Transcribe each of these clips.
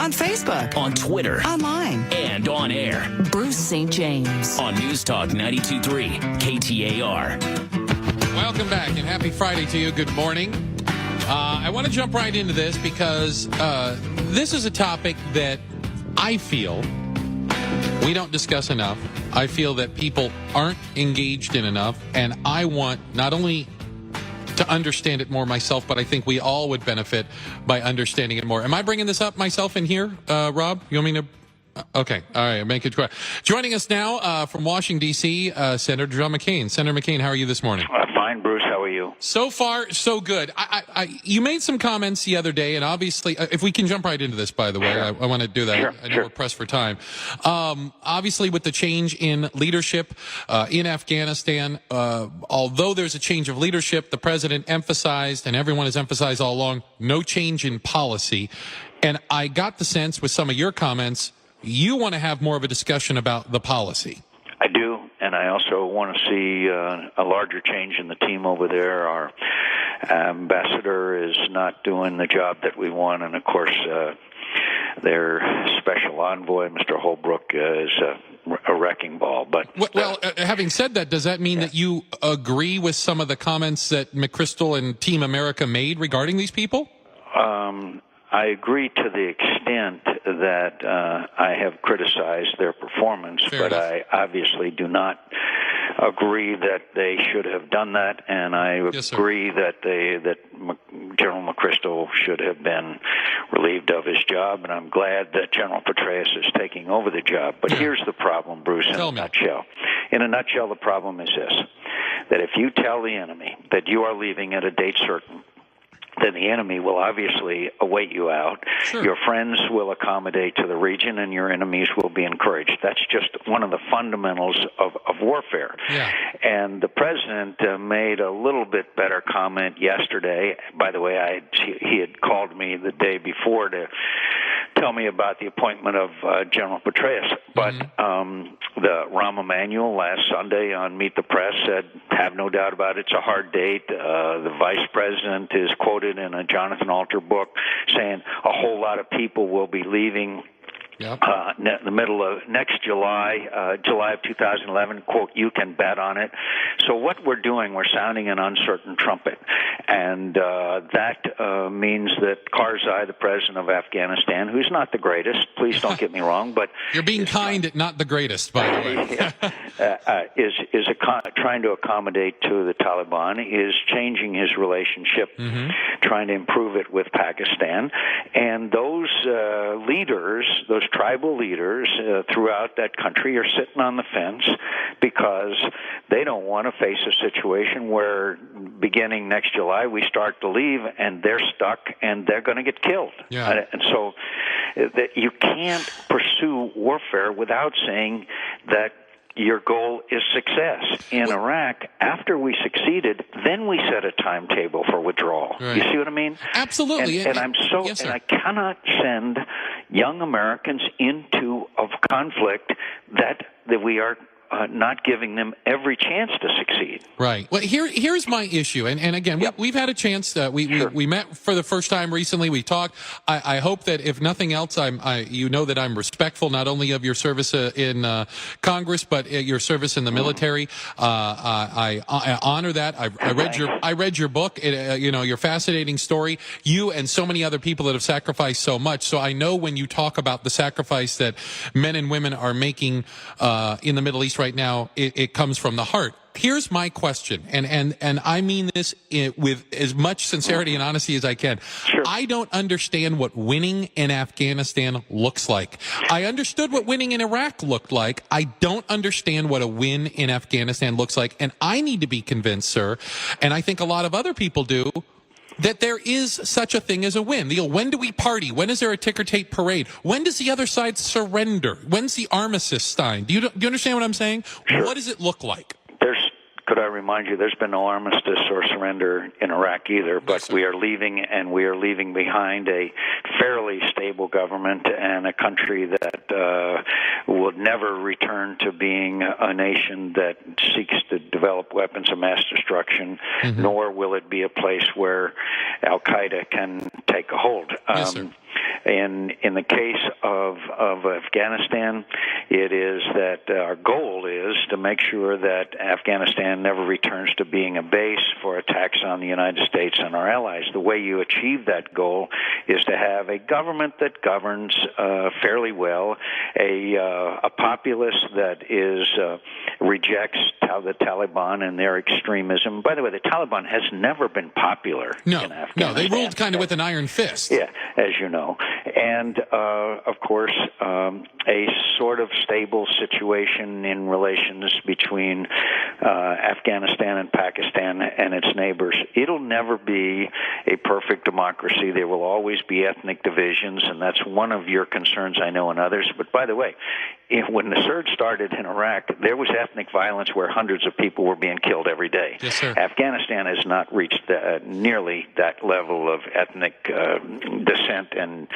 On Facebook. On Twitter. Online. And on air. Bruce St. James. On News Talk 92.3 KTAR. Welcome back and happy Friday to you. Good morning. I want to jump right into this because this is a topic that I feel we don't discuss enough. I feel that people aren't engaged in enough, and I want not only to understand it more myself, but I think we all would benefit by understanding it more. Am I bringing this up myself in here, Rob? You want me to? Okay. All right. Make it quick. Joining us now from Washington, D.C., Senator John McCain. Senator McCain, how are you this morning? Fine, Bruce. How are you? So far, so good. You made some comments the other day, and obviously, if we can jump right into this, by the way, I want to do that. Sure, I know we're pressed for time. Obviously, with the change in leadership in Afghanistan, although there's a change of leadership, the president emphasized, and everyone has emphasized all along, no change in policy. And I got the sense with some of your comments, you want to have more of a discussion about the policy. I do, and I also want to see a larger change in the team over there. Our ambassador is not doing the job that we want, and of course, their special envoy, Mr. Holbrooke, is a wrecking ball. But having said that, does that mean that you agree with some of the comments that McChrystal and Team America made regarding these people? I agree to the extent that I have criticized their performance, but I obviously do not agree that they should have done that, and I agree that General McChrystal should have been relieved of his job, and I'm glad that General Petraeus is taking over the job. But here's the problem, Bruce, in a nutshell. In a nutshell, the problem is this, that if you tell the enemy that you are leaving at a date certain, then the enemy will obviously await you out. Sure. Your friends will accommodate to the region, and your enemies will be encouraged. That's just one of the fundamentals of warfare. Yeah. And the president made a little bit better comment yesterday. By the way, he had called me the day before to tell me about the appointment of General Petraeus. But the Rahm Emanuel last Sunday on Meet the Press said, have no doubt about it, it's a hard date. The vice president is quoted in a Jonathan Alter book saying a whole lot of people will be leaving the middle of next July, July of 2011, quote, you can bet on it. So what we're doing, we're sounding an uncertain trumpet. And that means that Karzai, the president of Afghanistan, who's not the greatest, please don't get me wrong, but... You're being kind at not the greatest, by the way. is trying to accommodate to the Taliban, is changing his relationship, trying to improve it with Pakistan. And those leaders, those tribal leaders throughout that country are sitting on the fence because they don't want to face a situation where beginning next July we start to leave and they're stuck and they're going to get killed. Yeah. And so you can't pursue warfare without saying that your goal is success. In Iraq, after we succeeded, then we set a timetable for withdrawal. Right. You see what I mean? Absolutely. And I cannot send young Americans into a conflict that we are not giving them every chance to succeed. Right. Well, here's my issue. And again, we've had a chance. We met for the first time recently. We talked. I hope that if nothing else, you know that I'm respectful not only of your service in Congress, but your service in the military. I honor that. I read your book. Your fascinating story. You and so many other people that have sacrificed so much. So I know when you talk about the sacrifice that men and women are making in the Middle East right now, it comes from the heart. Here's my question, and I mean this with as much sincerity and honesty as I can. Sure. I don't understand what winning in Afghanistan looks like. I understood what winning in Iraq looked like. I don't understand what a win in Afghanistan looks like, and I need to be convinced, sir, and I think a lot of other people do, that there is such a thing as a win. When do we party? When is there a ticker tape parade? When does the other side surrender? When's the armistice signed? Do you understand what I'm saying? Sure. What does it look like? Could I remind you, there's been no armistice or surrender in Iraq either, but we are leaving, and we are leaving behind a fairly stable government and a country that will never return to being a nation that seeks to develop weapons of mass destruction, nor will it be a place where Al-Qaeda can take a hold. Yes, sir. In the case of Afghanistan, it is that our goal is to make sure that Afghanistan never returns to being a base for attacks on the United States and our allies. The way you achieve that goal is to have a government that governs fairly well, a populace that rejects the Taliban and their extremism. By the way, the Taliban has never been popular in Afghanistan. No, they ruled kind of with an iron fist. Yeah, as you know. And, of course, a sort of stable situation in relations between Afghanistan and Pakistan and its neighbors. It'll never be a perfect democracy. There will always be ethnic divisions, and that's one of your concerns, I know, and others. But, by the way, when the surge started in Iraq, there was ethnic violence where hundreds of people were being killed every day. Yes, sir. Afghanistan has not reached nearly that level of ethnic dissent and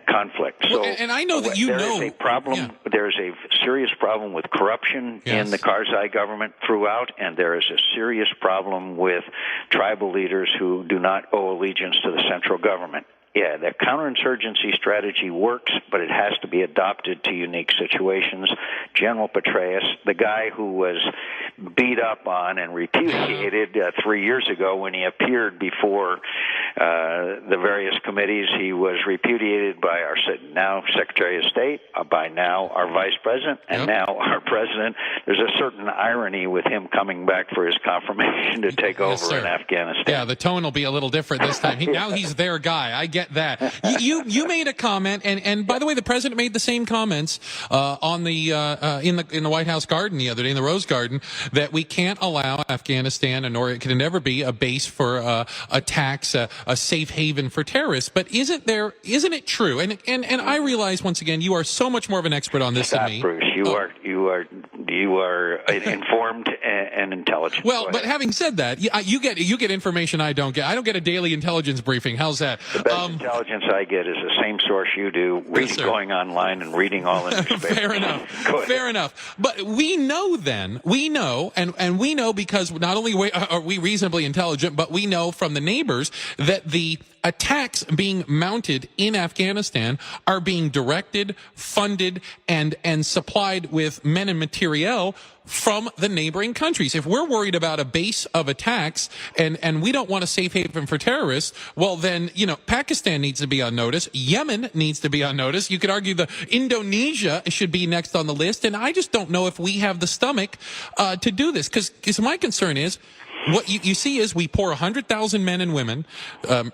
conflict. So, and I know that there is a problem. Yeah. There's a serious problem with corruption in the Karzai government throughout, and there is a serious problem with tribal leaders who do not owe allegiance to the central government. Yeah, the counterinsurgency strategy works, but it has to be adopted to unique situations. General Petraeus, the guy who was beat up on and repudiated 3 years ago when he appeared before the various committees, he was repudiated by our now Secretary of State, by now our Vice President, and now our President. There's a certain irony with him coming back for his confirmation to take over in Afghanistan. Yeah, the tone will be a little different this time. Now he's their guy. I get that. You made a comment, and by the way, the president made the same comments on the in the White House garden the other day, in the Rose Garden, that we can't allow Afghanistan, nor it can never be a base for attacks, a safe haven for terrorists. But isn't it true? And I realize once again you are so much more of an expert on this than me. Bruce, you are informed and intelligent. Well, but having said that, you get information I don't get. I don't get a daily intelligence briefing. How's that? The best intelligence I get is the same source you do, going online and reading all the newspapers. Fair enough. But we know and we know because not only are we reasonably intelligent, but we know from the neighbors that the attacks being mounted in Afghanistan are being directed, funded, and supplied with men and materiel from the neighboring countries. If we're worried about a base of attacks and we don't want a safe haven for terrorists, well then, Pakistan needs to be on notice. Yemen needs to be on notice. You could argue Indonesia should be next on the list. And I just don't know if we have the stomach to do this. Because my concern is, what you see is we pour 100,000 men and women,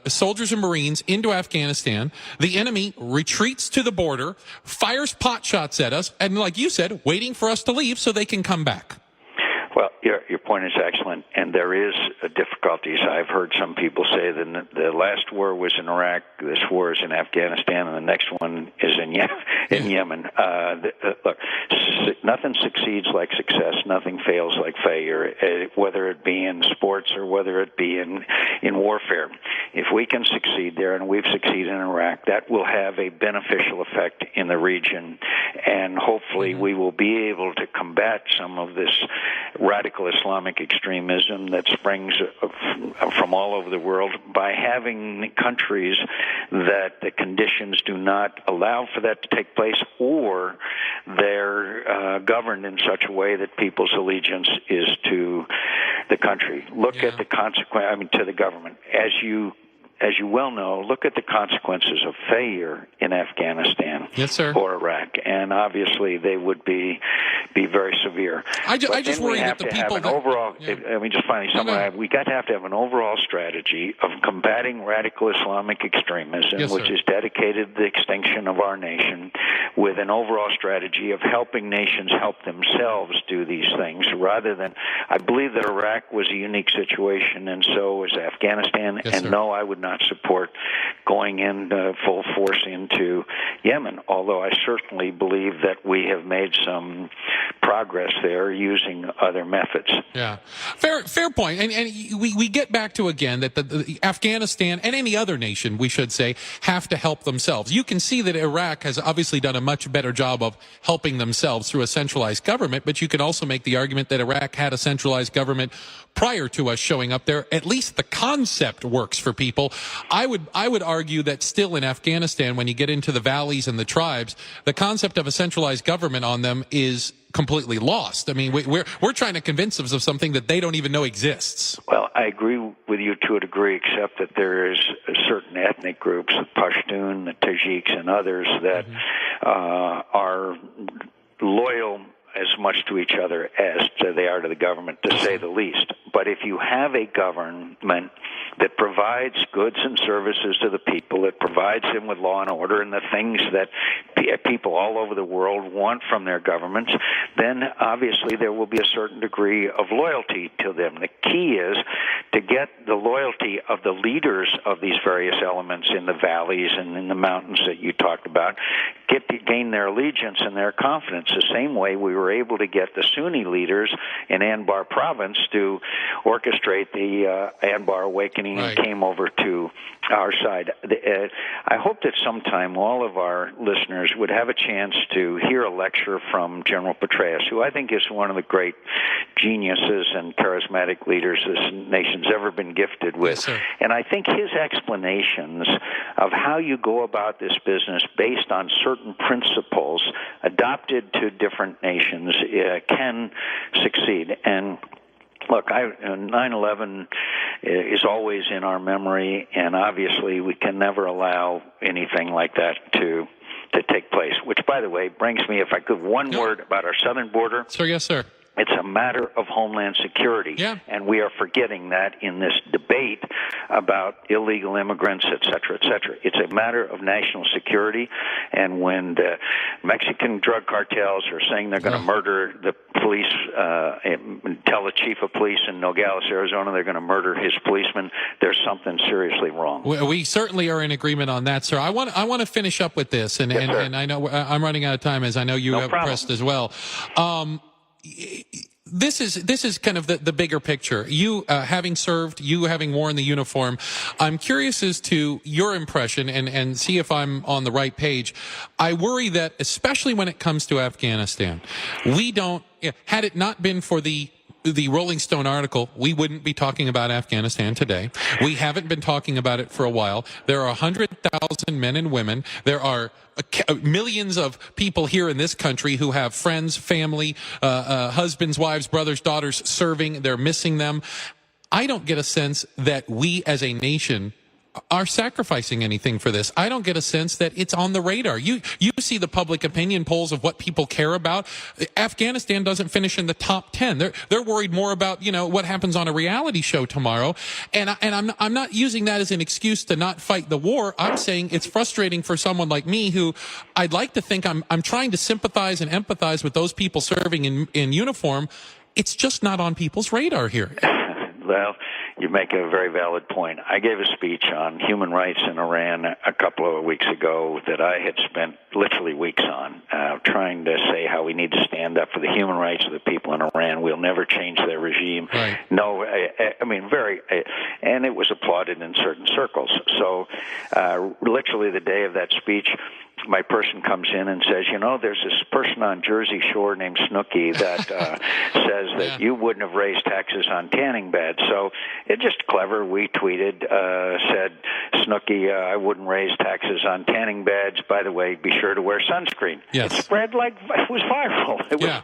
soldiers and Marines, into Afghanistan. The enemy retreats to the border, fires pot shots at us, and like you said, waiting for us to leave so they can come back. Well, your point is excellent, and there is difficulties. I've heard some people say that the last war was in Iraq, this war is in Afghanistan, and the next one is in Yemen. Look, nothing succeeds like success. Nothing fails like failure, whether it be in sports or whether it be in warfare. If we can succeed there, and we've succeeded in Iraq, that will have a beneficial effect in the region, and hopefully we will be able to combat some of this radical Islamic extremism that springs from all over the world by having countries that the conditions do not allow for that to take place, or they're governed in such a way that people's allegiance is to the country. Look at the to the government. As you well know, look at the consequences of failure in Afghanistan or Iraq, and obviously they would be very severe. I just worry that the people Let me just finally summarize. We got to have an overall strategy of combating radical Islamic extremism, which is dedicated to the extinction of our nation, with an overall strategy of helping nations help themselves do these things, rather than, I believe that Iraq was a unique situation, and so was Afghanistan, no, I would not support going in full force into Yemen, although I certainly believe that we have made some progress there using other methods. Yeah, fair point. And we get back to again that the Afghanistan and any other nation, we should say, have to help themselves. You can see that Iraq has obviously done a much better job of helping themselves through a centralized government, but you can also make the argument that Iraq had a centralized government prior to us showing up there. At least the concept works for people. I would argue that still in Afghanistan, when you get into the valleys and the tribes, the concept of a centralized government on them is completely lost. I mean, we're trying to convince them of something that they don't even know exists. Well, I agree with you to a degree, except that there is certain ethnic groups, the Pashtun, the Tajiks, and others that are loyal as much to each other as they are to the government, to say the least. But if you have a government that provides goods and services to the people, that provides them with law and order and the things that people all over the world want from their governments, then obviously there will be a certain degree of loyalty to them. The key is to get the loyalty of the leaders of these various elements in the valleys and in the mountains that you talked about, gain their allegiance and their confidence, the same way we were able to get the Sunni leaders in Anbar province to orchestrate the Anbar awakening and came over to our side. I hope that sometime all of our listeners would have a chance to hear a lecture from General Petraeus, who I think is one of the great geniuses and charismatic leaders this nation's ever been gifted with. Yes, and I think his explanations of how you go about this business based on certain principles adopted to different nations can succeed. And look, 9/11 is always in our memory, and obviously we can never allow anything like that to take place, which, by the way, brings me, if I could, one word about our southern border. Sir, yes, sir. It's a matter of homeland security, and we are forgetting that in this debate about illegal immigrants, et cetera, et cetera. It's a matter of national security, and when the Mexican drug cartels are saying they're going to murder the police, tell the chief of police in Nogales, Arizona, they're going to murder his policeman, there's something seriously wrong. We certainly are in agreement on that, sir. I want to finish up with this, and I know I'm running out of time, as I know you have pressed as well. This is kind of the bigger picture. You having served, you having worn the uniform, I'm curious as to your impression and see if I'm on the right page. I worry that, especially when it comes to Afghanistan, we don't, had it not been for the Rolling Stone article, we wouldn't be talking about Afghanistan today. We haven't been talking about it for a while. There are 100,000 men and women. There are millions of people here in this country who have friends, family, husbands, wives, brothers, daughters serving. They're missing them. I don't get a sense that we as a nation are sacrificing anything for this. I don't get a sense that it's on the radar. You see the public opinion polls of what people care about. Afghanistan doesn't finish in the top 10. They're worried more about, what happens on a reality show tomorrow. And I'm not using that as an excuse to not fight the war. I'm saying it's frustrating for someone like me who I'd like to think I'm trying to sympathize and empathize with those people serving in uniform. It's just not on people's radar here. Well, you make a very valid point. I gave a speech on human rights in Iran a couple of weeks ago that I had spent literally weeks on, trying to say how we need to stand up for the human rights of the people in Iran. We'll never change their regime. Right. No, and it was applauded in certain circles. So literally the day of that speech, my person comes in and says, there's this person on Jersey Shore named Snooki that says that you wouldn't have raised taxes on tanning beds. So it's just clever. We tweeted, said, Snooki, I wouldn't raise taxes on tanning beds. By the way, be sure to wear sunscreen. Yes. It spread like it was viral. It was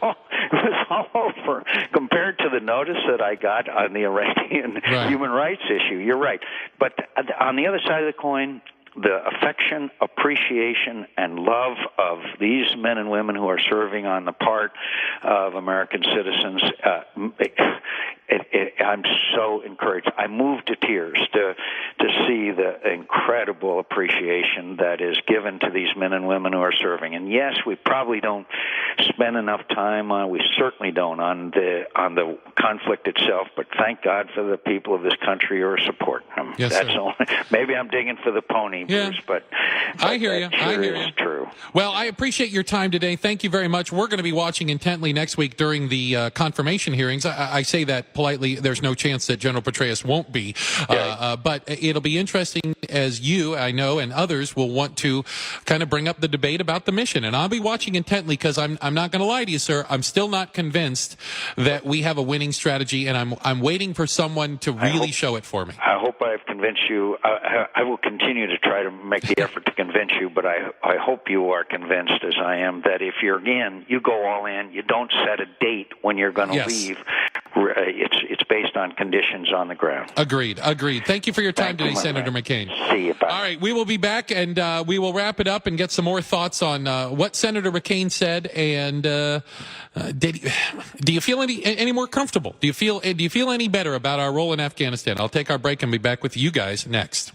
all over compared to the notice that I got on the Iranian human rights issue. You're right. But on the other side of the coin, the affection, appreciation, and love of these men and women who are serving on the part of American citizens, I'm so encouraged. I moved to tears to see the incredible appreciation that is given to these men and women who are serving. And yes, we probably don't spend enough time we certainly don't on the conflict itself, but thank God for the people of this country who are supporting them. Yes, That's only, maybe I'm digging for the pony, Bruce, but I hear you. Sure is true. Well, I appreciate your time today. Thank you very much. We're going to be watching intently next week during the confirmation hearings. I say that politely. There's no chance that General Petraeus won't be. But it'll be interesting as you, I know, and others will want to kind of bring up the debate about the mission. And I'll be watching intently because I'm not going to lie to you, sir. I'm still not convinced that we have a winning strategy, and I'm waiting for someone to really show it for me. I hope I've convinced you. I will continue to try to make the effort to convince you, but I hope you are convinced, as I am, that if you go all in, you don't set a date when you're going to leave. It's based on conditions on the ground. Agreed. Thank you for your time today, Senator McCain. See you. Bye. All right, we will be back, and we will wrap it up and get some more thoughts on what Senator McCain said. And do you feel any more comfortable? Do you feel any better about our role in Afghanistan? I'll take our break and be back with you guys next.